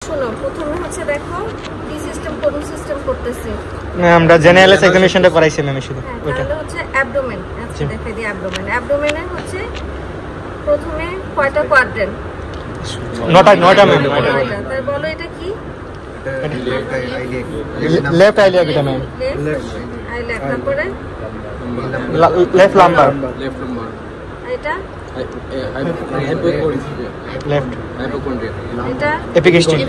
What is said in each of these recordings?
শোনো, প্রথমে হচ্ছে দেখো কি সিস্টেম কোন সিস্টেম করতেছি। আমরা জেনারেল এক্সামিনেশনটা করাইছি ম্যাম শুধু ওইটা। তাহলে হচ্ছে অ্যাবডোমেন। আচ্ছা দেখাই দিই অ্যাবডোমেন। অ্যাবডোমেনে হচ্ছে প্রথমে কয়টা কোয়াড্রেন্ট? 9টা ম্যাম। তাই বলো এটা কি? লেফট আইলিয়া কিটা ম্যাম? Left iliac. তারপরে লেফট লাম্বার। এটা লেফট হাইপোকন্ড্রিয়া। এটা এপিগেস্টিক।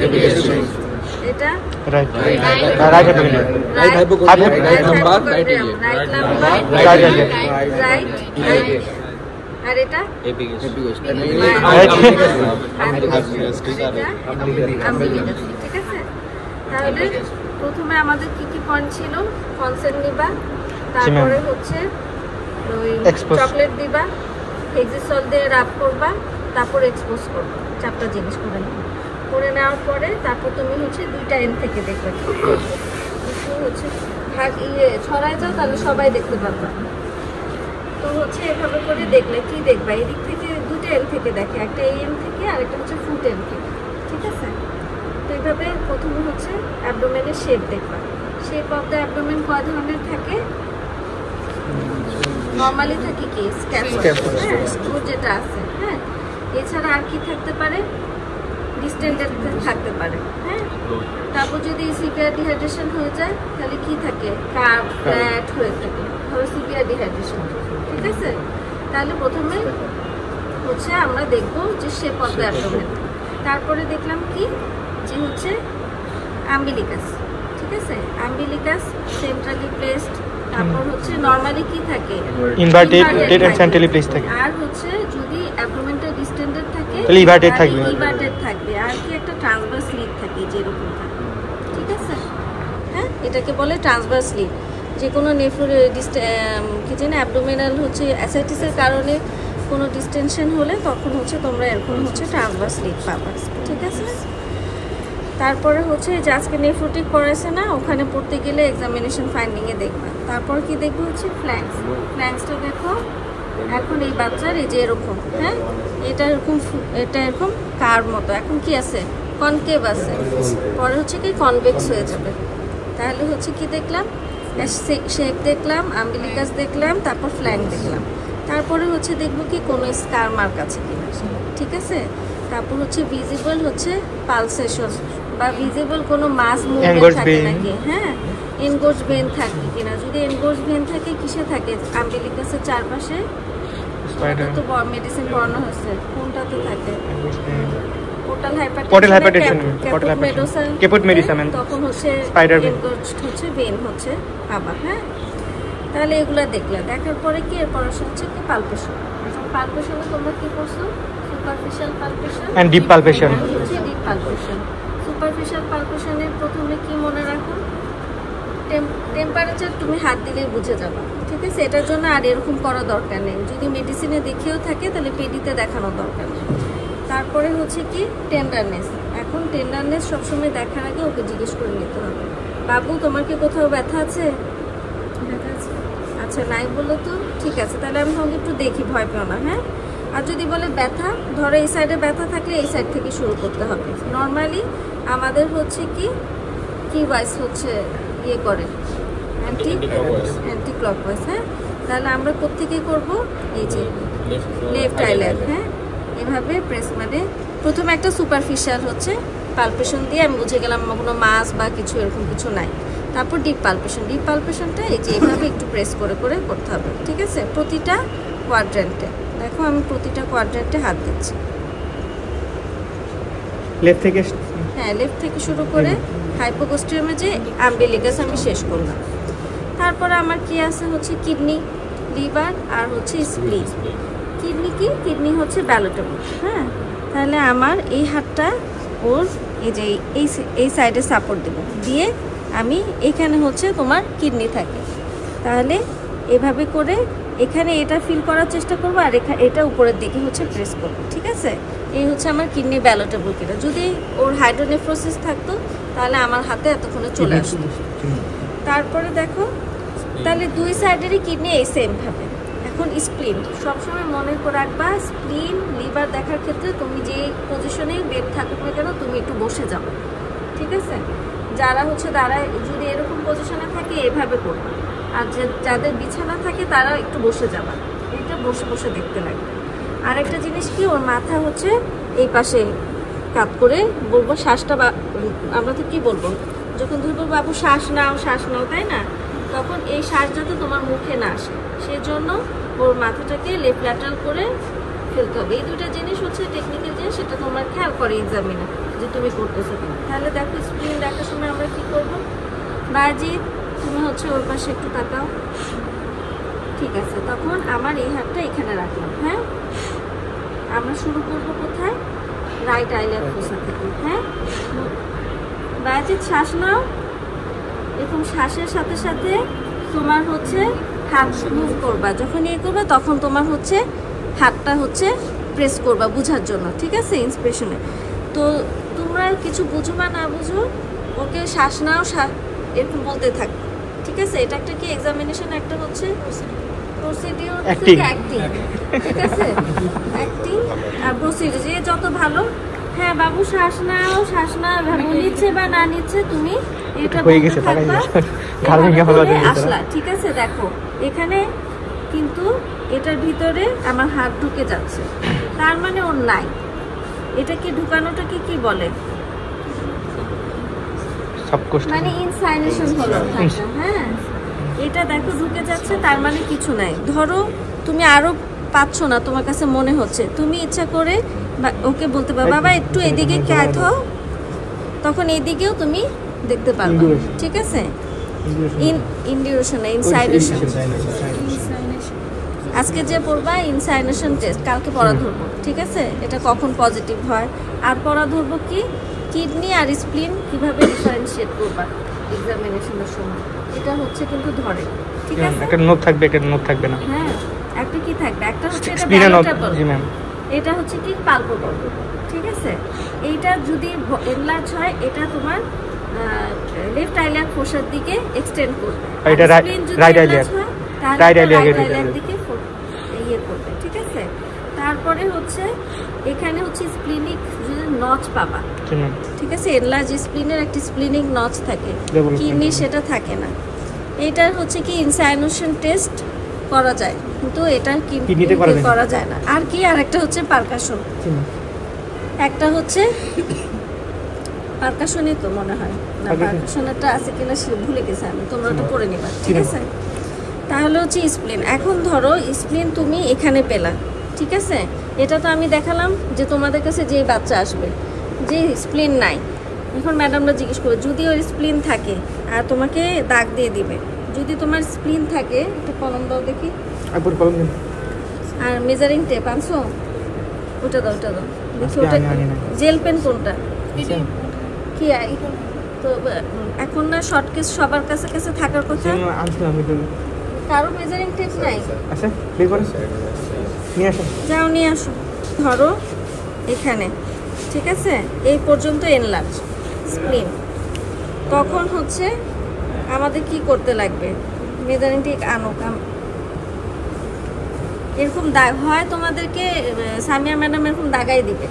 এটা right right epigastric. Right hypochondria, right lumbar, right iliac. Right lumbar, right iliac. Right. আর এটা এপিগেস্টিক। ঠিক আছে। তাহলে প্রথমে আমাদের কি কি পয়েন্ট ছিল? কনসেন্ট নিবা, তারপরে হচ্ছে ওই চকলেট দিবা, হেক্সিসল দিয়ে রাব করবা, তারপর এক্সপোজ করবা। 4টা জিনিস করে নেবা। করে নেওয়ার পরে তারপর তুমি হচ্ছে 2টা এন্ড থেকে দেখবে। হচ্ছে ভাগ ছড়ায় যাও, তাহলে সবাই দেখতে পারবা। তো হচ্ছে এভাবে করে দেখলে কি দেখবা? এদিক থেকে 2টা এন্ড থেকে দেখে, একটা এই এন্ড থেকে আর একটা হচ্ছে ফুট এন্ড থেকে। ঠিক আছে। তো এইভাবে প্রথমে হচ্ছে অ্যাবডোমেনের শেপ দেখবা। শেপ অফ দ্য অ্যাবডোমেন কয় ধরনের থাকে? নরমালি থাকে কি স্ক্যাপুলা যেটা আছে, হ্যাঁ। এছাড়া আর কি থাকতে পারে? ডিস্টেন্ডেড থাকতে পারে, হ্যাঁ। তারপর যদি সিভিয়ার ডিহাইড্রেশন হয়ে যায় তাহলে কি থাকে? কার্ভ ফ্ল্যাট হয়ে থাকে, ধরো সিভিয়ার ডিহাইড্রেশন। ঠিক আছে। তাহলে প্রথমে হচ্ছে আমরা দেখবো যে শেপ অফ দ্য অ্যাবডোমেন। তারপরে দেখলাম কি যে হচ্ছে আম্বিলিকাস। ঠিক আছে। Umbilicus centrally placed. তারপর হচ্ছে নরমালি কি থাকে? ইনভার্টেড এন্ড সেন্ট্রালি প্লেস থাকে। আর হচ্ছে যদি অ্যাবডোমেনটা ডিস্টেন্ডেড থাকে তাহলে ইনভার্টেড থাকবে। ইনভার্টেড থাকবে। আর কি একটা ট্রান্সভার্স লিড থাকে যেরকম থাকে। ঠিক আছে। হ্যাঁ, এটাকে বলে ট্রান্সভার্স লিড। যে কোনো কি জানি অ্যাবডোমিনাল হচ্ছে অ্যাসাইটিসের কারণে কোনো ডিস্টেনশন হলে তখন হচ্ছে তোমরা এরকম হচ্ছে ট্রান্সভার্স লিড পাবা। ঠিক আছে। তারপরে হচ্ছে যে আজকে নেফ্রোটিক করাইছে না, ওখানে পড়তে গেলে এক্সামিনেশন ফাইন্ডিংয়ে দেখবা। তারপর কি দেখবো হচ্ছে ফ্ল্যাঙ্কস। ফ্ল্যাঙ্কসটা দেখো এখন এই বাচ্চার এই যে এরকম, হ্যাঁ, এটা এরকম কার মতো। এখন কি আছে? কনকেভ আছে। পরে হচ্ছে কি কনভেক্স হয়ে যাবে। তাহলে হচ্ছে কি দেখলাম? শেপ দেখলাম, আম্বিলিকাস দেখলাম, তারপর ফ্ল্যাঙ্ক দেখলাম। তারপরে হচ্ছে দেখবো কি কোনো স্কার মার্ক আছে কিনা। ঠিক আছে। তারপর হচ্ছে ভিজিবল হচ্ছে পালসেশন বা ভিজিবল কোনো মাস মুভমেন্ট থাকে নাকি, হ্যাঁ, এনগোজ ভেন থাকে কিনা। যদি এনগোজ ভেন থাকে কিসে থাকে? আম্বিলিকাসের চারপাশে। তো মেডিসিন পড়ানো হচ্ছে কোনটাতে থাকে? Portal hypertension, caput medicine. তখন হচ্ছে স্পাইডার ভেন হচ্ছে ভেন হচ্ছে পাবা, হ্যাঁ। তাহলে এগুলা দেখলে দেখার পরে কি এরপর হচ্ছে কি পালপেশন। পালপেশনে তোমরা কি করছো? Superficial palpation and deep palpation. Deep palpation. Superficial পালপেশনের প্রথমে কি মনে রাখো? টেম্পারেচার তুমি হাত দিলেই বুঝে যাবা। ঠিক আছে। এটার জন্য আর এরকম করা দরকার নেই। যদি মেডিসিনে দেখেও থাকে তাহলে পেডিতে দেখানো দরকার নেই। তারপরে হচ্ছে কি টেন্ডারনেস। এখন টেন্ডারনেস সবসময় দেখার আগে ওকে জিজ্ঞেস করে নিতে হবে, বাবু তোমার কি কোথাও ব্যথা আছে? ব্যথা আছে? আচ্ছা নাই বললো তো ঠিক আছে, তাহলে আমি তোমাকে একটু দেখি, ভয় পেও না, হ্যাঁ। আর যদি বলে ব্যথা, ধরো এই সাইডে ব্যথা থাকলে এই সাইড থেকে শুরু করতে হবে। নর্মালি আমাদের হচ্ছে কি ওয়াইজ হচ্ছে ইয়ে করে অ্যান্টি ক্লকওয়াইজ, হ্যাঁ। তাহলে আমরা কোত্থেকে করবো? এই যে লেফট আইল্যান্ড, হ্যাঁ। এভাবে প্রেস মানে প্রথমে একটা সুপারফিশিয়াল হচ্ছে পালপেশন দিয়ে আমি বুঝে গেলাম কোনো মাস বা কিছু এরকম কিছু নাই। তারপর ডিপ পালপেশন। ডিপ পালপেশনটা এই যে এইভাবে একটু প্রেস করে করে করতে হবে। ঠিক আছে। প্রতিটা কোয়াড্রেন্টে দেখো আমি প্রতিটা কোয়াড্রেন্টে হাত দিচ্ছি। লেফট থেকে, হ্যাঁ, লেফট থেকে শুরু করে হাইপোগাস্ট্রিয়ামে যে আম্বিলিকাস আমি শেষ করলাম। তারপরে আমার কি আছে হচ্ছে কিডনি, লিভার আর হচ্ছে স্প্লিন। কিডনি কি? কিডনি হচ্ছে ব্যালোটেবল, হ্যাঁ। তাহলে আমার এই হাতটা ওর এই যে এই সাইডে সাপোর্ট দেব, দিয়ে আমি এখানে হচ্ছে তোমার কিডনি থাকে। তাহলে এভাবে করে এখানে এটা ফিল করার চেষ্টা করবো আর এটা উপরের দিকে হচ্ছে প্রেস করবো। ঠিক আছে। এই হচ্ছে আমার কিডনি ব্যালোটেবল কিনা। যদি ওর হাইড্রোনেফ্রোসিস থাকতো তাহলে আমার হাতে এতক্ষণে চলে আসতো। তারপরে দেখো তাহলে দুই সাইডেরই কিডনি এই সেম ভাবে। এখন এখন স্প্লিন সবসময় মনে করে রাখবা, স্প্লিন লিভার দেখার ক্ষেত্রে তুমি যে পজিশনে বেড থাকুক না কেন তুমি একটু বসে যাও, ঠিক আছে? যারা হচ্ছে দাঁড়ায় যদি এরকম পজিশনে থাকে এভাবে করবে, আর যাদের বিছানা থাকে তারা একটু বসে যাবা, এটা বসে বসে দেখতে লাগবে। আর একটা জিনিস কি, ওর মাথা হচ্ছে এই পাশে কাত করে বলবো শ্বাসটা, আমরা তো কি বলবো যখন ধরবো বাবু শ্বাস নাও তাই না, তখন এই শ্বাস যাতে তোমার মুখে না আসে সেজন্য ওর মাথাটাকে লেফট ল্যাটারাল করে ফেলতে হবে। এই দুইটা জিনিস হচ্ছে টেকনিক্যাল জিনিস, সেটা তোমার খেয়াল করে এক্সামিনে যে তুমি করতেছো। তাহলে দেখো স্ক্রিন দেখার সময় আমরা কি করবো, বাজিদ তুমি হচ্ছে ওর পাশে একটু তাকাও, ঠিক আছে? তখন আমার এই হাতটা এখানে রাখলাম, হ্যাঁ? আমরা শুরু করবো কোথায়, রাইট আইলিয়ার ফোসা থেকে, হ্যাঁ? বাজিদ শ্বাস নাও, এরকম শ্বাসের সাথে সাথে তোমার হচ্ছে হাত মুভ করবা, যখন ইয়ে করবা তখন তোমার হচ্ছে হাতটা হচ্ছে প্রেস করবা বোঝার জন্য, ঠিক আছে? ইন্সপিরেশনে তো তোমরা কিছু বুঝো বা না বুঝো ওকে শ্বাস নাও এরকম বলতে থাক, ঠিক আছে? এটা একটা কি এক্সামিনেশন, একটা হচ্ছে প্রসিডিউর থেকে অ্যাক্টিং, ঠিক আছে? অ্যাক্টিং আর প্রসিডিউর যে যত ভালো, হ্যাঁ বাবু শ্বাস নাও বাবু নিচ্ছে বা না নিচ্ছে তুমি এটা বলতে থাকবা, আসলা, ঠিক আছে? দেখো এখানে কিন্তু এটার ভিতরে আমার হাত ঢুকে যাচ্ছে, তার মানে ওর নাই। এটা কি ঢুকানোটাকে কি বলে, মানে ইনসাইনেশন হলো, হ্যাঁ? এটা দেখো ঢুকে যাচ্ছে, তার মানে কিছু নাই। ধরো তুমি আরো পাচ্ছ না, তোমার কাছে মনে হচ্ছে, তুমি ইচ্ছা করে ওকে বলতে পারো বাবা একটু এদিকে ক্যাথ হও, তখন এদিকেও তুমি দেখতে পারবে, ঠিক আছে? ইনডিউরেশন না, ইনসাইনেশন। আজকে যে পড়বা ইনসাইনেশন টেস্ট, কালকে পড়া ধরবো, ঠিক আছে? এটা কখন পজিটিভ হয়, আর পড়া ধরবো কি কিডনি আর স্প্লিন কিভাবে ডিফারেন্সিয়েট করবা এক্সামিনেশনের সময়, এটা হচ্ছে কিন্তু ধরে, ঠিক আছে? একটা নোট থাকবে, একটা নোট থাকবে না, হ্যাঁ একটা কি থাকবে, একটা হচ্ছে এটা ভ্যালুটেবল, জি ম্যাম, এটা হচ্ছে কি পালপেবল, ঠিক আছে? এইটা যদি এনলার্জ হয় এটা তোমার লেফট আইলিয়ার ফোসার দিকে এক্সটেন্ড করবে, এটা রাইট আইলিয়ার দিকে ইয়ে করবে, ঠিক আছে? তারপরে হচ্ছে এখানে হচ্ছে স্প্লিনিক নচ পাবা, ঠিক আছে? এনলার্জ স্প্লিনের একটি স্প্লিনিক নচ থাকে, কিডনি সেটা থাকে না। এটা হচ্ছে কি ইনসাইনেশন টেস্ট করা যায়, কিন্তু এটা কিডনিতে করা যায় না। আর কি, আর একটা হচ্ছে পারকাশন, একটা হচ্ছে পারকাশনই তো মনে হয় না, পারকাশনটা আছে কিনা সে ভুলে গেছি আমি, তোমরা ওটা পড়ে নিবা, ঠিক আছে? তাহলে হচ্ছে স্প্লিন। এখন ধরো স্প্লিন তুমি এখানে পেলা, ঠিক আছে? এটা তো আমি দেখালাম যে তোমাদের কাছে যে বাচ্চা আসবে যে স্প্লিন নাই, এখন ম্যাডামরা জিজ্ঞেস করবে যদি ওর স্প্লিন থাকে আর তোমাকে দাগ দিয়ে দিবে, যদি তোমার স্প্লিন থাকে একটু কলম দাও দেখি, আর মেজারিং টেপ আনছো, ওটা দাও দেখি, ওটা জেল পেন কোনটা কি তো এখন না শর্ট কেস সবার কাছে কাছে থাকার কথা, কারো মেজারিং টেপ নাই, যাও নিয়ে আসো। ধরো এখানে, ঠিক আছে? এই পর্যন্ত এনলার্জ স্প্লিন, তখন হচ্ছে আমাদের কি করতে লাগবে, মেজারিং টেপ আনো, এরকম দাগ হয় তোমাদেরকে সামিয়া ম্যাডাম এরকম দাগাই দিবে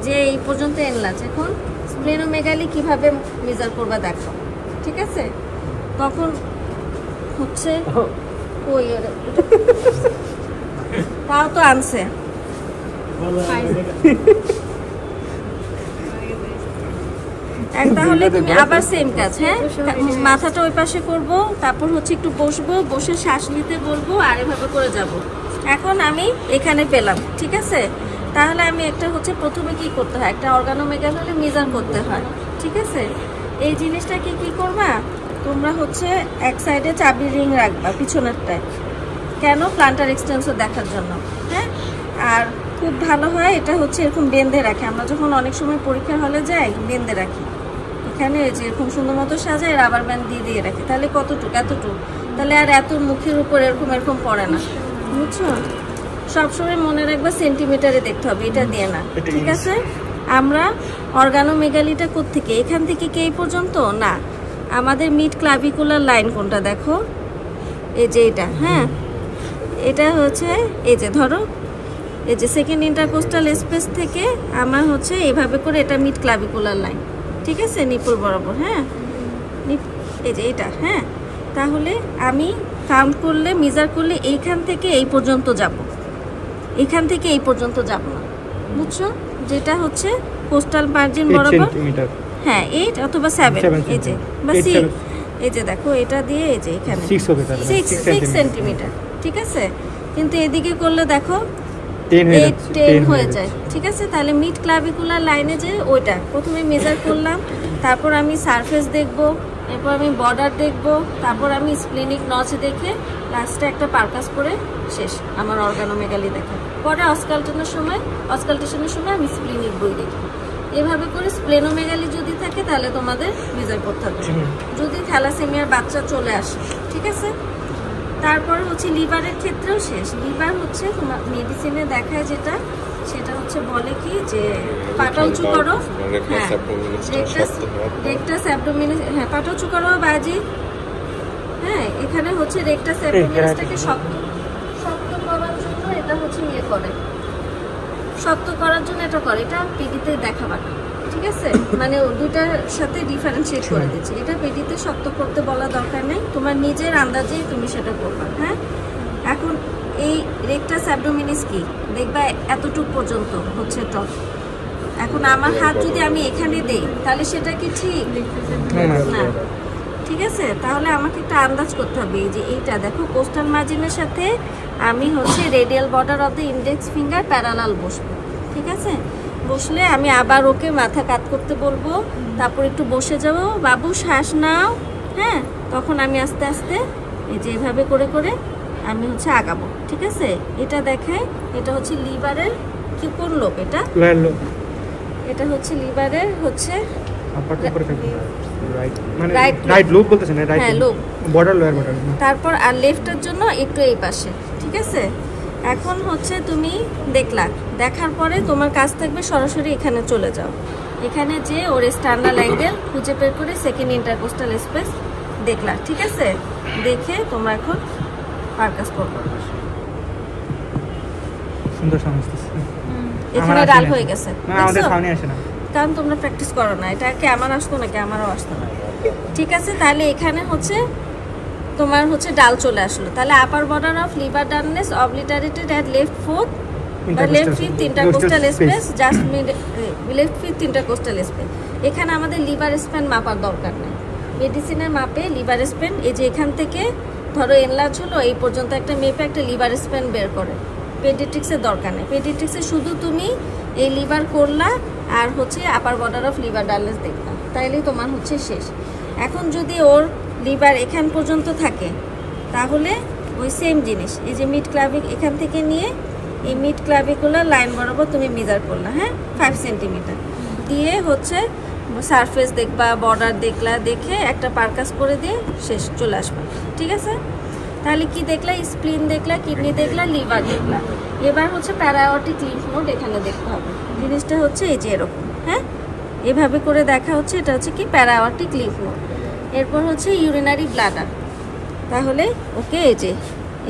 যে এই পর্যন্ত এনলার্জ। এখন স্প্লেনোমেগালি কিভাবে মেজার করবা দেখো, ঠিক আছে? তখন হচ্ছে ওই তাও তো আনছে, তাহলে তুমি আবার সেম কাজ, হ্যাঁ? মাথাটা ওই পাশে করব, তারপর হচ্ছে একটু বসবো, বসে শ্বাস নিতে বলবো, আর এভাবে করে যাব। এখন আমি এখানে পেলাম, ঠিক আছে? তাহলে আমি একটা হচ্ছে প্রথমে কি করতে হয়, একটা অর্গানোমেগালি মেজার করতে হয়, ঠিক আছে? এই জিনিসটাকে কি করবা তোমরা হচ্ছে এক সাইডে চাবি রিং রাখবা পিছনেরটায়, কেন? প্লান্টার এক্সটেন্সর দেখার জন্য, হ্যাঁ? আর খুব ভালো হয় এটা হচ্ছে এরকম বেঁধে রাখে, আমরা যখন অনেক সময় পরীক্ষার হলে যাই বেঁধে রাখি, এখানে যে এরকম সুন্দর মতো সাজায় রাবার ব্যান্ড দিয়ে রাখি, তাহলে কতটুকু এতটুকু, তাহলে আর এত মুখের উপর এরকম পড়ে না, বুঝছো? সবসময় মনে রাখবা সেন্টিমিটারে দেখতে হবে, এটা দিয়ে না, ঠিক আছে? আমরা অর্গানোমেগালিটা কোত্থেকে, এখান থেকে কি এই পর্যন্ত না, আমাদের মিড ক্লাভিকুলার লাইন কোনটা দেখো, এই যে এটা, হ্যাঁ? এটা হচ্ছে এই যে ধরো এই যে সেকেন্ড ইন্টারকোস্টাল স্পেস থেকে আমার হচ্ছে এভাবে করে এটা মিড ক্লাভিকুলার লাইন, ঠিক আছে, নিপল বরাবর। হ্যাঁ, এই যে এটা। হ্যাঁ, তাহলে আমি কাউন্ট করলে মেজার করলে এইখান থেকে এই পর্যন্ত যাব, এখান থেকে এই পর্যন্ত যাব না, বুঝছো? যেটা হচ্ছে কোস্টাল মার্জিন বরাবর। হ্যাঁ, 8 অথবা 7, এই যে বা 6, এই যে দেখো এটা দিয়ে এই যে এখানে 6 সেন্টিমিটার, ঠিক আছে। কিন্তু এদিকে করলে দেখো 10 হয়ে যায়, ঠিক আছে। তাহলে মিড ক্লাভিকুলার লাইনে যে ওইটা প্রথমে মেজার করলাম, তারপর আমি সারফেস দেখব, এরপর আমি বর্ডার দেখব, তারপর আমি স্প্লিনিক নচ দেখে লাস্টে একটা পারকাস করে শেষ আমার অর্গানোমেগালি দেখা। পরে অস্কালটেশনের সময় আমি স্প্লিনিক বই দেখি। এভাবে করে স্প্লেনোমেগালি যদি থাকে তাহলে তোমাদের মেজার করতে হবে, যদি থ্যালাসেমিয়ার বাচ্চা চলে আসে, ঠিক আছে। তারপর হচ্ছে লিভারের ক্ষেত্রেও শেষ। লিভার হচ্ছে তোমার মেডিসিনে দেখায় যেটা, সেটা হচ্ছে বলে কি যে পাটা উঁচু করো, হ্যাঁ রেকটাস অ্যাবডোমিনাস, হ্যাঁ পাটা উঁচু করো বাজি। হ্যাঁ, এখানে হচ্ছে রেকটাস অ্যাবডোমিনাসটাকে শক্ত করার জন্য এটা হচ্ছে ইয়ে করে, শক্ত করার জন্য এটা করে। এটা পেডিতে দেখাবা না, ঠিক আছে, মানে দুটার সাথে ডিফারেন্সিয়েট করে দিচ্ছি। এটা পেডিতে শক্ত করতে বলা দরকার নেই, তোমার নিজের আন্দাজেই তুমি সেটা করবা। হ্যাঁ, এখন এই রেকটাস অ্যাবডোমিনাস কি দেখবা এতটুকু পর্যন্ত হচ্ছে টপ। এখন আমার হাত যদি আমি এখানে দেই তাহলে সেটা কি ঠিক না, ঠিক আছে। তাহলে আমাকে একটা আন্দাজ করতে হবে যে এইটা দেখো কোস্টাল মার্জিনের সাথে আমি হচ্ছে radial border of the index finger parallel বসবো, ঠিক আছে। বসলে আমি আবার ওকে মাথা কাত করতে বলবো, তারপর একটু বসে যাব, বাবু শ্বাস নাও। হ্যাঁ, তখন আমি আস্তে আস্তে এই যে এভাবে করে করে আমি হচ্ছে আগাবো, ঠিক আছে। এটা দেখায় এটা হচ্ছে লিভারের কি কোন লোক, এটা হচ্ছে লিভারের হচ্ছে তারপর আর লেফটের জন্য একটু এই পাশে, ঠিক আছে। এখন হচ্ছে তুমি দেখলা, দেখার পরে তোমার কাজ থাকবে সরাসরি এখানে চলে যাও, এখানে যে ওর স্টার্নাল অ্যাঙ্গেল খুঁজে বের করে সেকেন্ড ইন্টারকোস্টাল স্পেস দেখলা, ঠিক আছে। দেখে তোমরা এখন পারকাস করবে। সুন্দর সমস্ত এখানে ডাল হয়ে গেছে, আমাদের সামনে আসে না কারণ তোমরা প্র্যাকটিস করো না। এটা কি আমার আসতো নাকি? আমারও আসতো না, ঠিক আছে। তাহলে এখানে হচ্ছে তোমার হচ্ছে ডাল চলে আসলো। তাহলে upper border of liver dullness obliterated at left fourth বা left fifth intercostal space, just left fifth intercostal space. এখানে আমাদের লিভার স্প্যান মাপার দরকার নেই, মেডিসিনের মাপে লিভার স্প্যান এই যে এখান থেকে ধরো এনলার্জ হলো এই পর্যন্ত একটা মেপে একটা লিভার স্প্যান বের করে। পেডিয়াট্রিক্সের দরকার নেই, পেডিয়াট্রিক্সে শুধু তুমি এই লিভার করলা আর হচ্ছে আপার বর্ডার অফ লিভার ডালনেস দেখলা, তাইলেই তোমার হচ্ছে শেষ। এখন যদি ওর লিভার এখান পর্যন্ত থাকে তাহলে ওই সেম জিনিস, এই যে মিড ক্লাভিক এখান থেকে নিয়ে এই মিড ক্লাভিকুলার লাইন বরাবর তুমি মেজার করলা, হ্যাঁ 5 সেন্টিমিটার দিয়ে হচ্ছে সারফেস দেখবা, বর্ডার দেখলা, দেখে একটা পারকাস করে দিয়ে শেষ চলে আসবে, ঠিক আছে। তাহলে কি দেখলা? স্প্লিন দেখলা, কিডনি দেখলা, লিভার দেখলা। এবার হচ্ছে প্যারাঅর্টিক লিম্ফ নোড এখানে দেখতে হবে। জিনিসটা হচ্ছে এই যে এরকম, হ্যাঁ এভাবে করে দেখা হচ্ছে, এটা হচ্ছে কি প্যারাঅর্টিক লিম্ফ নোড। এরপর হচ্ছে ইউরিনারি ব্লাডার। তাহলে ওকে এই যে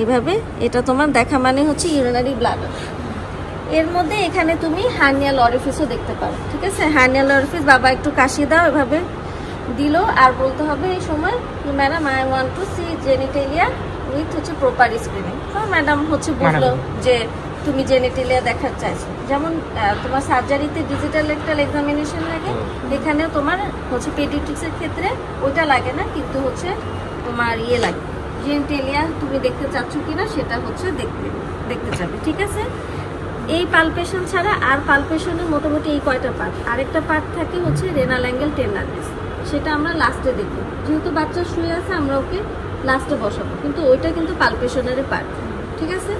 এভাবে এটা তোমার দেখা মানে হচ্ছে ইউরিনারি ব্লাডার। এর মধ্যে এখানে তুমি হার্নিয়াল অরিফিসও দেখতে পারো, ঠিক আছে। হার্নিয়াল অরিফিস বাবা একটু কাশি দাও, এভাবে দিল আর বলতে হবে এই সময় madam I want to see genitalia with হচ্ছে প্রপার স্ক্রিনিং। ম্যাডাম হচ্ছে বললো যে তুমি জেনিটেলিয়া দেখার চাইছো, যেমন তোমার সার্জারিতে ডিজিটাল একটা এক্সামিনেশন লাগে, এখানেও তোমার হচ্ছে পেডিয়াট্রিক্সের ক্ষেত্রে ওইটা লাগে না, কিন্তু হচ্ছে তোমার ইয়ে লাগে জেনিটেলিয়া তুমি দেখতে চাচ্ছ কিনা সেটা হচ্ছে দেখতে চাবে, ঠিক আছে। এই পালপেশন ছাড়া আর পালপেশনের মোটামুটি এই কয়টা পার্ট, আরেকটা পার্ট থাকে হচ্ছে রেনাল অ্যাঙ্গেল টেন্ডারনেস, সেটা আমরা লাস্টে দেখি। যেহেতু বাচ্চা শুয়ে আছে আমরা ওকে লাস্টে বসাবো, কিন্তু ওইটা কিন্তু পালপেশনের পার্ট, ঠিক আছে।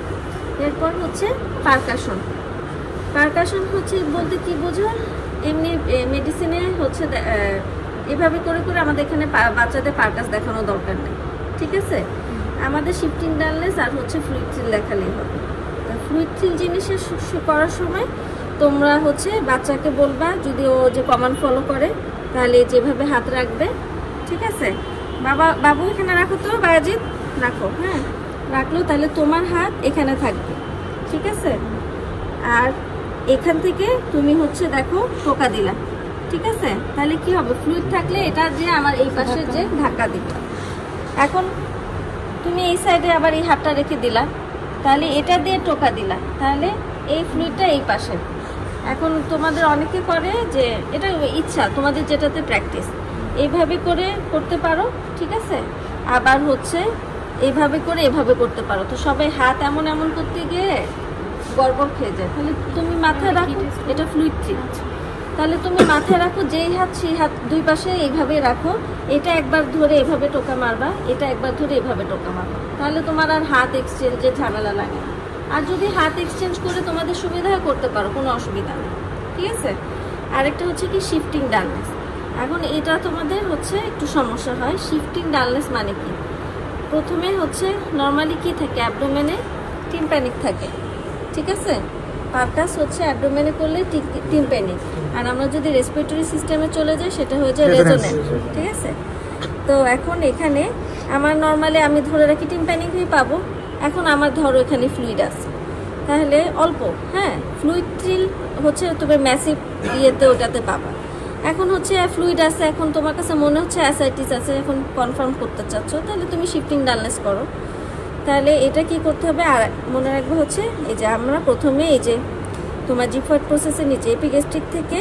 এরপর হচ্ছে পারকাশন। পারকাশন হচ্ছে বলতে কি বোঝো, এমনি মেডিসিনে হচ্ছে এভাবে করে করে আমাদের এখানে বাচ্চাদের পারকাস দেখানো দরকার নেই, ঠিক আছে। আমাদের শিফটিং ডালনেস আর হচ্ছে ফ্লুইড থ্রিল দেখালেই হবে। ফ্লুইড থ্রিল জিনিসের করার সময় তোমরা হচ্ছে বাচ্চাকে বলবা, যদি ও যে কমান্ড ফলো করে তাহলে যেভাবে হাত রাখবে, ঠিক আছে। বাবু এখানে রাখো তো, বায়াজিৎ রাখো, হ্যাঁ রাখলো, তাহলে তোমার হাত এখানে থাকবে, ঠিক আছে। আর এখান থেকে তুমি হচ্ছে দেখো টোকা দিলা, ঠিক আছে। তাহলে কি হবে, ফ্লুইড থাকলে এটা যে আমার এই পাশে যে ধাক্কা দিবে। এখন তুমি এই সাইডে আবার এই হাতটা রেখে দিলা, তাহলে এটা দিয়ে টোকা দিলা, তাহলে এই ফ্লুইডটা এই পাশে। এখন তোমাদের অনেকে করে যে এটা ইচ্ছা, তোমাদের যেটাতে প্র্যাকটিস, এইভাবে করে করতে পারো, ঠিক আছে। আবার হচ্ছে এইভাবে করে এভাবে করতে পারো। তো সবাই হাত এমন এমন করতে গিয়ে গড়বড় খেয়ে যায়। তাহলে তুমি মাথায় রাখো, এটা ফ্লুইড ট্রিক। তাহলে তুমি মাথায় রাখো, যেই হাত সেই হাত দুই পাশে এইভাবে রাখো। এটা একবার ধরে এভাবে টোকা মারবা, এটা একবার ধরে এভাবে টোকা মারবা, তাহলে তোমার আর হাত এক্সচেঞ্জের ঝামেলা লাগে না। আর যদি হাত এক্সচেঞ্জ করে তোমাদের সুবিধা করতে পারো, কোনো অসুবিধা নেই, ঠিক আছে। আরেকটা হচ্ছে কি শিফটিং ডানলেস। এখন এটা তোমাদের হচ্ছে একটু সমস্যা হয়। শিফটিং ডানলেস মানে কি, প্রথমে হচ্ছে নর্মালি কি থাকে, অ্যাবডোমেনে টিম্প্যানিক থাকে, ঠিক আছে। পারকাস হচ্ছে অ্যাবডোমেনে করলে টিম্প্যানিক, আর আমরা যদি রেসপিরেটরি সিস্টেমে চলে যাই সেটা হয়ে যায় রেজোনেন্ট, ঠিক আছে। তো এখন এখানে আমার নর্মালি আমি ধরে রাখি টিম্প্যানিকই পাবো। এখন আমার ধরো এখানে ফ্লুইড আছে, তাহলে অল্প, হ্যাঁ, ফ্লুইড থ্রিল হচ্ছে তুমি ম্যাসিভ ইয়েতে ওটাতে পাবা। এখন হচ্ছে ফ্লুইড আছে, এখন তোমার কাছে মনে হচ্ছে অ্যাসাইটিস আছে, এখন কনফার্ম করতে চাচ্ছ, তাহলে তুমি শিফটিং ডানলেস করো। তাহলে এটা কি করতে হবে, আর মনে রাখবে হচ্ছে এই যে আমরা প্রথমে এই যে তোমার জিফয়েড প্রসেসের নিচে এপিগ্যাস্ট্রিক থেকে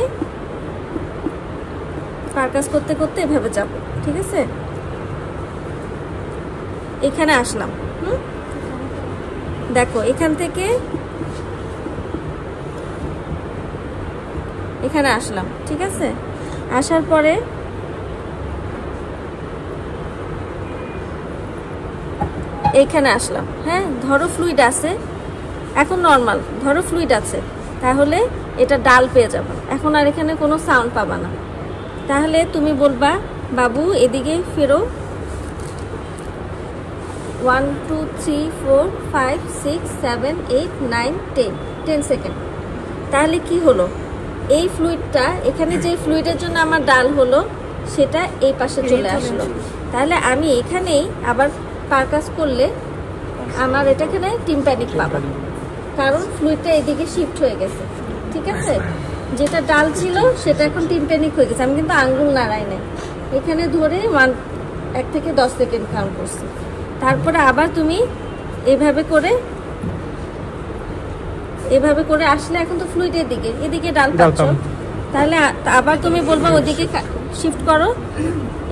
পারকাস করতে করতে এভাবে যাব, ঠিক আছে। এখানে আসলাম, দেখো এখান থেকে এখানে আসলাম, ঠিক আছে। আসার পরে এইখানে আসলাম, হ্যাঁ, ধরো ফ্লুইড আছে, এখন নর্মাল ধরো ফ্লুইড আছে, তাহলে এটা ডাল পেয়ে যাবে। এখন আর এখানে কোনো সাউন্ড পাবা না। তাহলে তুমি বলবা বাবু এদিকে ফেরো, 1 2 3 4 5 6 7 8 9 10 সেকেন্ড। তাহলে কি হলো, এই ফ্লুইডটা এখানে যে ফ্লুইডের জন্য আমার ডাল হলো সেটা এই পাশে চলে আসলো। তাহলে আমি এখানেই আবার পারকাস করলে আমার এটাখানে টিম্প্যানিক পাবো, কারণ ফ্লুইডটা এদিকে শিফট হয়ে গেছে, ঠিক আছে। যেটা ডাল ছিল সেটা এখন টিম্প্যানিক হয়ে গেছে। আমি কিন্তু আঙ্গুল নাড়াই নাই, এখানে ধরে 1 থেকে 10 সেকেন্ড কাউন্ট করছি। তারপরে আবার তুমি এভাবে করে আসলে এখন তো ফ্লুইডের দিকে, এদিকে ডাল পাচ্ছ, তাহলে আবার তুমি বলবা ওদিকে শিফট করো।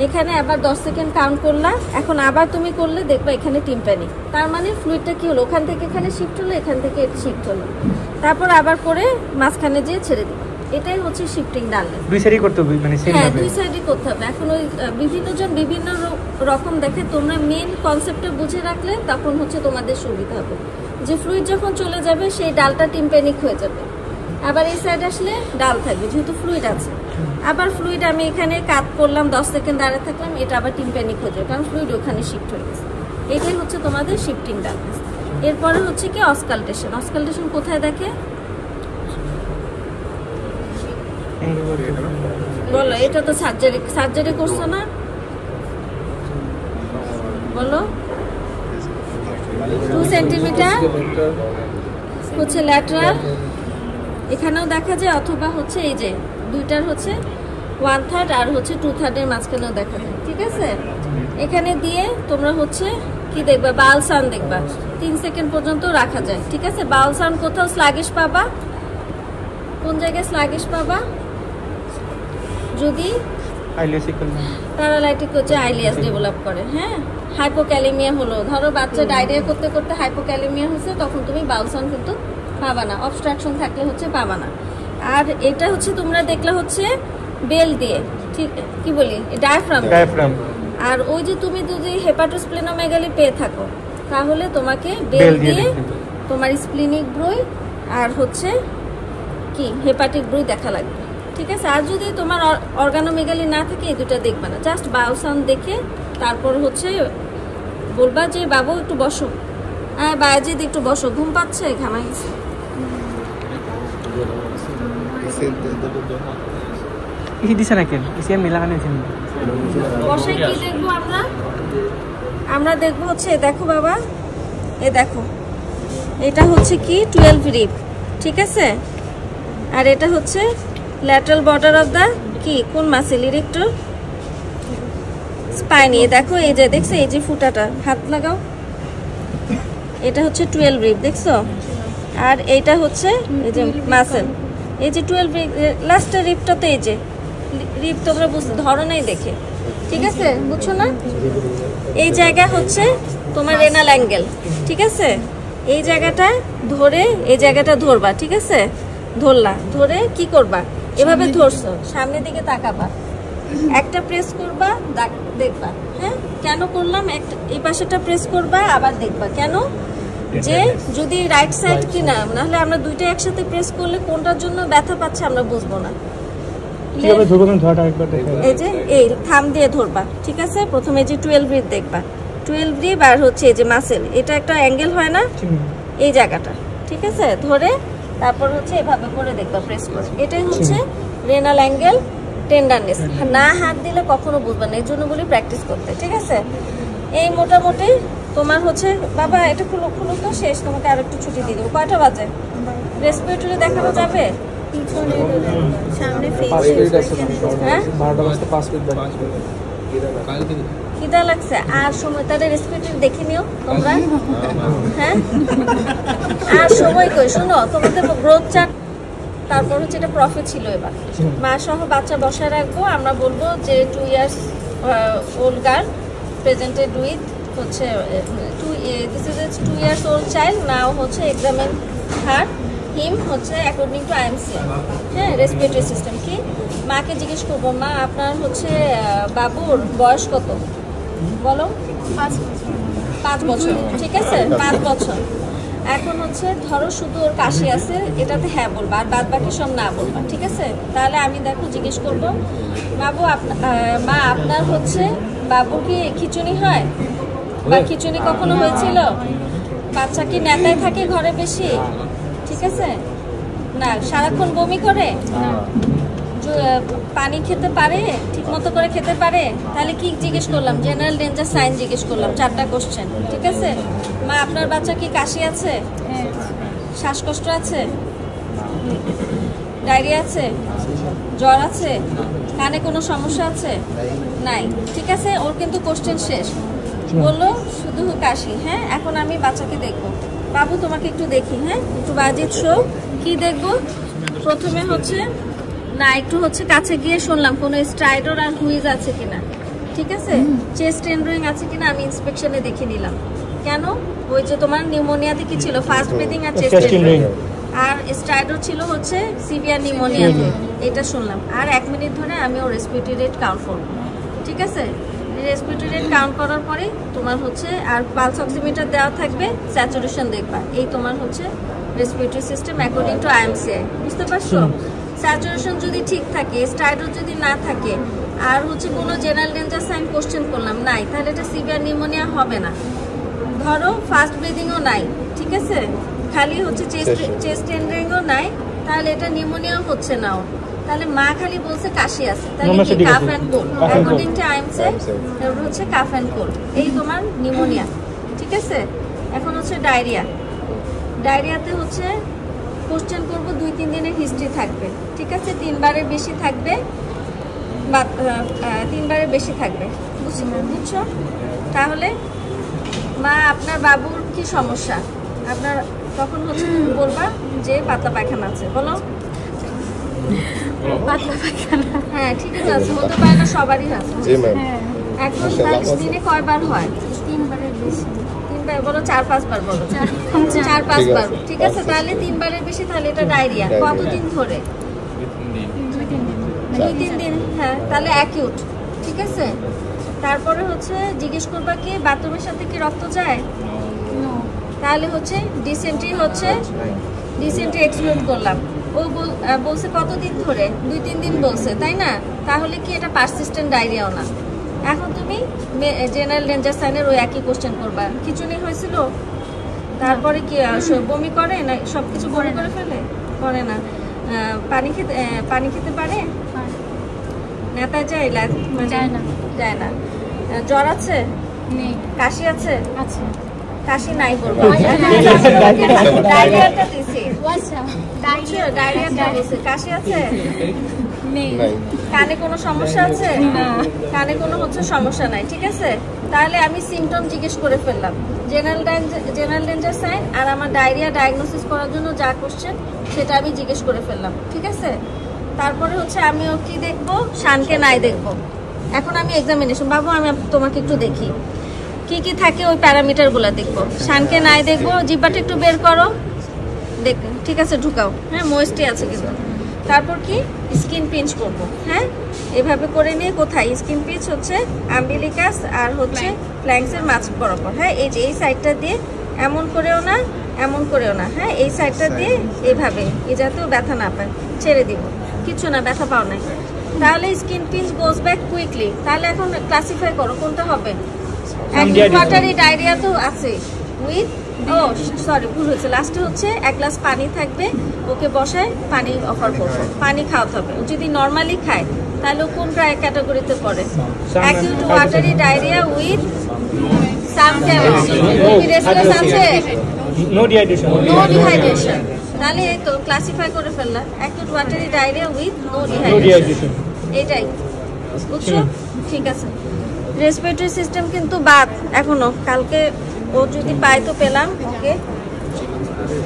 এখানে আবার 10 সেকেন্ড কাউন্ট করলা, এখন আবার তুমি করলে দেখবা এখানে টিম্প্যানিক, তার মানে ফ্লুইডটা কি হলো, ওখান থেকে এখানে শিফট হলো, এখান থেকে শিফট হলো। তারপর আবার করে মাঝখানে যেয়ে ছেড়ে দিবা। এটাই হচ্ছে শিফটিং ডানলেস। দুই সাইডই করতে হবে, মানে সেম হ্যাঁ, ভাবে দুই সাইডই করতে হবে। এখন ওই বিভিন্ন জন বিভিন্ন রকম দেখে, তোমরা মেন কনসেপ্টটা বুঝে রাখলে তখন হচ্ছে তোমাদের সুবিধা হবে। যে ফ্লুইড যখন চলে যাবে সেই ডালটা টিম্প্যানিক হয়ে যাবে, আবার এই সাইড আসলে ডাল থাকবে, যেহেতু ফ্লুইড আছে। আবার ফ্লুইড আমি এখানে কাট করলাম, 10 সেকেন্ড দাঁড়িয়ে থাকলাম, এটা আবার টিম্প্যানিক হয়ে যাবে, কারণ ফ্লুইড ওখানে শিফট হয়ে গেছে। এটাই হচ্ছে তোমাদের শিফটিং ডালনেস। এরপরে হচ্ছে কি অসকালটেশন। অসকালটেশন কোথায় দেখে বলো, এটা তো সার্জারি করছো না, বলো 2 সেন্টিমিটার হচ্ছে ল্যাটারাল, এখানেও দেখা যায়, অথবা হচ্ছে এই যে দুইটার হচ্ছে 1/3 আর হচ্ছে 2/3 এর মাঝখানেও দেখা যায়, ঠিক আছে। এখানে দিয়ে তোমরা হচ্ছে কি দেখবা, বাউল সাউন্ড দেখবা, 3 সেকেন্ড পর্যন্ত রাখা যায়, ঠিক আছে। বাউল সাউন্ড কোথাও স্লাগিশ পাবা, কোন জায়গায় স্লাগিশ পাবা, যদি প্যারালাইটিক হচ্ছে আইলিয়াস ডেভেলপ করে, হ্যাঁ, হাইপোক্যালেমিয়া হলো, ধরো বাচ্চা ডায়রিয়া করতে করতে হাইপোক্যালেমিয়া হচ্ছে, তখন তুমি বাউল সাউন্ড কিন্তু পাবা না, অবস্ট্রাকশন থাকলে হচ্ছে পাবা না। আর এটা হচ্ছে তোমরা দেখলে হচ্ছে বেল দিয়ে, ঠিক কি বলি, ডায়াফ্রাম। আর ওই যে তুমি যদি হেপাটোস্প্লেনোমেগালি পেয়ে থাকো, তাহলে তোমাকে বেল দিয়ে তোমার স্প্লিনিক ব্রুই আর হচ্ছে কি হেপাটিক ব্রুই দেখা লাগবে, ঠিক আছে। আর যদি তোমার অর্গানোমেগালি না থাকে, এই দুটো দেখবে না, জাস্ট বাউল সাউন্ড দেখে তারপর হচ্ছে বলবা যে বাবু একটু বসো, হ্যাঁ বায়াজিদ একটু বসো, ঘুম পাচ্ছে, ঘামাই গেছে। বসে কি দেখবো আমরা দেখবো হচ্ছে, দেখো বাবা এই দেখো, এটা হচ্ছে কি 12 রিব, ঠিক আছে। আর এটা হচ্ছে ল্যাটারাল বর্ডার অফ দা কি কোন মাসেল ইরেক্টর স্পাইনি। দেখো এই যে দেখছো এই যে ফুটাটা, হাত লাগাও, এটা হচ্ছে 12 রিব, দেখছো। আর এইটা হচ্ছে এই যে মাসেল, এই যে 12 রিব, লাস্টের রিবটা তো এই যে রিব, তোমরা বুঝতে ধরো নাই দেখে, ঠিক আছে, বুঝছো না। এই জায়গা হচ্ছে তোমার রেনাল অ্যাঙ্গেল, ঠিক আছে। এই জায়গাটা ধরে এই জায়গাটা ধরবা, ঠিক আছে। ধরলা, ধরে কি করবা, এভাবে ধরছো, সামনের দিকে তাকাবা, একটা প্রেস করবা, দেখবা। হ্যাঁ, কেন করলাম, একটা এই পাশেটা প্রেস করবা, আবার দেখবা কেন, যে যদি রাইট সাইড কিনা, নাহলে আমরা দুইটা একসাথে প্রেস করলে কোনটার জন্য ব্যথা পাচ্ছে আমরা বুঝবো না। কিভাবে ধরবো তুমি ধরাটা একবার দেখো। এই যে এই থাম দিয়ে ধরবা, ঠিক আছে। প্রথমে যে 12 রিব দেখবা, 12 রিব আর হচ্ছে এই যে মাসেল, এটা একটা অ্যাঙ্গেল হয় না এই জায়গাটা, ঠিক আছে। ধরে তারপর হচ্ছে এভাবে করে দেখবা, প্রেস করে, এটাই হচ্ছে রেনাল অ্যাঙ্গেল টেন্ডারনেস। না হাত দিলে কখনো বুঝবা না, এর জন্য বলি প্র্যাকটিস করতে, ঠিক আছে। এই মোটামুটি তোমার হচ্ছে, বাবা এটা খুলো খুলো তো, শেষ, তোমাকে আর একটু ছুটি দিয়ে দেবো। কয়টা বাজে, রেসপিরেটরি দেখানো যাবে সামনে, হ্যাঁ 12টা বাজতে 5 মিনিট খিদা লাগছে আর সময়, তাহলে রেসপিরেটরি দেখে নিও তোমরা। হ্যাঁ, আর সময় কই, শোনো, তোমাদের গ্রোথ চার্ট, তারপর হচ্ছে এটা প্রফিট ছিল। এবার মা সহ বাচ্চা বসায় রাখবো, আমরা বলবো যে 2 years old girl presented with হচ্ছে this is 2 years old child, now হচ্ছে এক্সামিন হার হিম হচ্ছে অ্যাকর্ডিং টু আইএমসি। হ্যাঁ, রেসপিরেটরি সিস্টেম কি, মাকে জিজ্ঞেস করবো, মা আপনার হচ্ছে বাবুর বয়স কত, বলো। 5 বছর, ঠিক আছে, 5 বছর। এখন হচ্ছে ধরো শুধু ওর কাশি আছে, এটাতে হ্যাঁ বলবা, আর বাদ বাকি সব না বলবা, ঠিক আছে। তাহলে আমি দেখো জিজ্ঞেস করবো, বাবু মা আপনার হচ্ছে বাবু কি খিচুনি হয়, বা খিচুনি কখনো হয়েছিল, বাচ্চা কি নেতায় থাকে ঘরে বেশি, ঠিক আছে, না সারাক্ষণ বমি করে, পানি খেতে পারে, ঠিক মতো করে খেতে পারে। তাহলে কি জিজ্ঞেস করলাম, জেনারেল ডেঞ্জার সাইন জিজ্ঞেস করলাম, 4টা কোশ্চেন, ঠিক আছে। মা আপনার বাচ্চা কি কাশি আছে, শ্বাসকষ্ট আছে, ডায়রিয়া আছে, জ্বর আছে, কানে কোনো সমস্যা আছে, নাই, ঠিক আছে। ওর কিন্তু কোশ্চেন শেষ, বললো শুধু কাশি। হ্যাঁ, এখন আমি বাচ্চাকে দেখবো, বাবু তোমাকে একটু দেখি, হ্যাঁ একটু বাজিত শো, কি দেখবো। প্রথমে হচ্ছে না একটু হচ্ছে কাছে গিয়ে শুনলাম কোনো স্ট্রাইডর আর হুইজ আছে কিনা, ঠিক আছে। চেস্ট এন্ড্রয়িং আছে কিনা আমি ইন্সপেকশনে দেখে নিলাম। কেন, ওই যে তোমার নিউমোনিয়াতে কি ছিল, ফাস্ট ব্রিদিং আর চেস্ট এন্ড্রয়িং, আর স্ট্রাইডর ছিল হচ্ছে সিভিয়ার নিউমোনিয়াতে, এটা শুনলাম। আর 1 মিনিট ধরে আমি ওর রেসপিরেটরি রেট কাউন্ট করব, ঠিক আছে। রেসপিরেটরি রেট কাউন্ট করার পরে তোমার হচ্ছে আর পালস অক্সিমিটার দেওয়া থাকবে, স্যাচুরেশন দেখবা। এই তোমার হচ্ছে respiratory system according to IMCI, বুঝতে পারছো। স্যাচুরেশন যদি ঠিক থাকে, স্ট্রাইডর যদি না থাকে, আর হচ্ছে কোনো জেনারেল ডেঞ্জার সাইন কোশ্চেন করলাম নাই, তাহলে এটা সিভিয়ার নিউমোনিয়া হবে না। ধরো ফাস্ট ব্রিদিংও নাই, ঠিক আছে, খালি হচ্ছে চেস্ট এন্ড্রিংও নাই, তাহলে এটা নিউমোনিয়াও হচ্ছে না। তাহলে মা খালি বলছে কাশি আছে, তাহলে কি cough and cold, according to IMCI এটা হচ্ছে কাফ অ্যান্ড কোল্ড, এই তোমার নিউমোনিয়া, ঠিক আছে। এখন হচ্ছে ডায়রিয়া, ডায়রিয়াতে হচ্ছে কোশ্চেন করব, 2-3 দিনের হিস্ট্রি থাকবে, ঠিক আছে। 3 বারের বেশি থাকবে, বা 3 বারের বেশি থাকবে, বুঝছো। তাহলে মা আপনার বাবুর কি সমস্যা, আপনার তখন হচ্ছে তুমি বলবা যে পাতলা পায়খানা আছে, বলো পাতলা পায়খানা, হ্যাঁ ঠিক আছে, হতে পারে না, সবারই আছে। এখন দিনে কয়বার হয়, 3 বারের বেশি, 3 বার বলো, 4-5 বার বলো, 4-5 বার, ঠিক আছে। তাহলে 3 বারের বেশি, তাহলে এটা ডায়রিয়া। কতদিন ধরে, 2-3 দিন, হ্যাঁ তাহলে অ্যাকিউট, ঠিক আছে। তারপরে হচ্ছে জিজ্ঞেস করবা কি বাথরুমের সাথে কি রক্ত যায়, তাহলে হচ্ছে ডিসেন্ট্রি, হচ্ছে ডিসেন্ট্রি এক্সক্লুড করলাম। ও বলছে কতদিন ধরে, 2-3 দিন বলছে, তাই না, তাহলে কি এটা পারসিস্টেন্ট ডায়রিয়াও না। এখন তুমি জেনারেল ডেঞ্জার সাইনের ওই একই কোশ্চেন করবা, খিচুনি হয়েছিল, তারপরে কি বমি করে না, সবকিছু বমি করে ফেলে, করে না, পানি খেতে পারে, নেতা যায়, যায় না, জ্বর আছে, কাশি আছে, কাশি নাই বলবো, ডায়রিয়াটা দিছি, ডায়রিয়াটা বলছে। কাশি আছে? কানে কোনো সমস্যা আছে? কানে কোনো সমস্যা নাই, ঠিক আছে। তাহলে আমি সিমটম জিজ্ঞেস করে ফেললাম, জেনারেল ডেঞ্জার সাইন আর আমার ডায়রিয়া ডায়াগনোসিস করার জন্য যা কোশ্চেন সেটা আমি জিজ্ঞেস করে ফেললাম, ঠিক আছে। তারপরে আমিও কি দেখবো, শানকে নাই দেখবো। এখন আমি এক্সামিনেশন, বাবু আমি তোমাকে একটু দেখি কি কি থাকে, ওই প্যারামিটারগুলো দেখবো। শানকে নাই দেখবো, জিহ্বাটা একটু বের করো, দেখ, ঠিক আছে, ঢুকাও, হ্যাঁ, মোয়েস্টি আছে কিন্তু। তারপর কি স্কিন পিঞ্চ করবো, হ্যাঁ, এভাবে করে নিয়ে কোথায় স্কিন পিঞ্চ আম্বিলিকাস আর ফ্ল্যাঙ্কসের মাছ বরাবর, হ্যাঁ, এই যে এই সাইডটা দিয়ে এমন করেও না, এমন করেও না, হ্যাঁ, এই সাইডটা দিয়ে এইভাবে, এই যাতেও ব্যথা না পায়, ছেড়ে দিব, কিছু না, ব্যথা পাও নাই। তাহলে skin pinch goes back quickly. তাহলে এখন ক্লাসিফাই করো কোনটা হবে। ওয়াটারি ডায়রিয়া তো আছে উইথ, ও সরি ভুল হয়েছে, লাস্টে এক গ্লাস পানি থাকবে, ওকে বসায় পানি অফার করবো, পানি খাওয়াতে হবে। যদি নর্মালি খায় তাহলে কোন ক্যাটাগরিতে পড়ে? Acute watery diarrhoea with some restless আছে, নো ডিহাইড্রেশন। তাহলে এই তো ক্লাসিফাই করে ফেললাম, acute watery diarrhoea with no dehydration, এটাই বুঝছো, ঠিক আছে। রেসপিরেটরি সিস্টেম কিন্তু বাদ এখনো, কালকে ও যদি পায় তো পেলাম, ওকে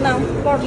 নাও পড়।